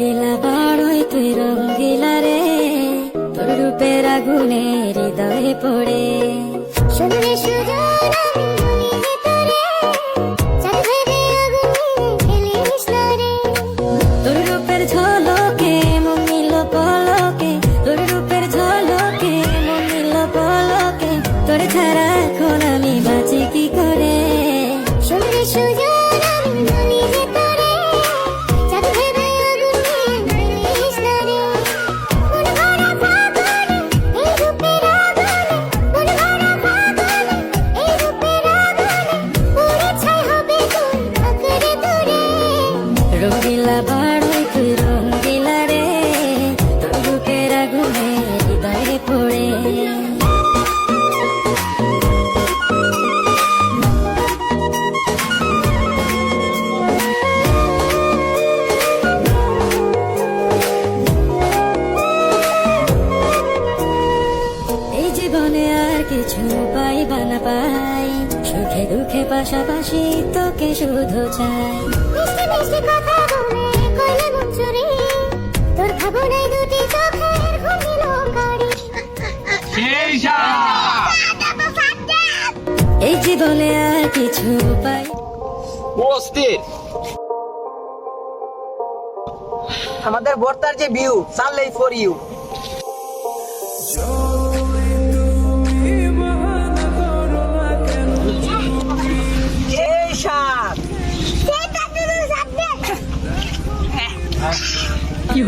রঙ্গিলা বড়ই তুই রঙ্গিলা রে, তোর রূপের আগুনে হৃদয়ে পড়ে। শুনলে সুজন আমি বলি যে তোরে, চাঁদ ভেবে আগুনে ফেলিস না রে। তোর রূপের ঝলকে মন নিল পলকে, তোর রূপের ঝলকে মন নিল পলকে, তোর ছাড়া এখন আমি বাঁচি কি করে। শুনলে সুজন আমি বলি যে তোরে, চাঁদ ভেবে আগুনে ফেলিস না রে। মন ভরা ফাগুনে এই রূপের আগুনে, মন ভরা ফাগুনে এই রূপের আগুনে, পুড়ে ছাই হবে তোর আঁকড়ে ধরে। রঙ্গিলা বড়ই তুই রঙ্গিলা রে, তোর রূপের আগুনে হৃদয়ে পড়ে। এই জীবনে আর কিছু পাইবা না পাই, সুখে দুঃখে পাশাপাশি তোকে শুধু চাই। মিষ্টি মিষ্টি কথা বলে কইলে মন চুরি, তোর ভাবনায় দুটি চোখের ঘুমিল গাড়ি। এই জীবনে আর কিছু পাই। অস্থির আমাদের বর্তার যে ভিউ সানলাই ফর ইউ। এই সাত সেটা তুই সাথে কি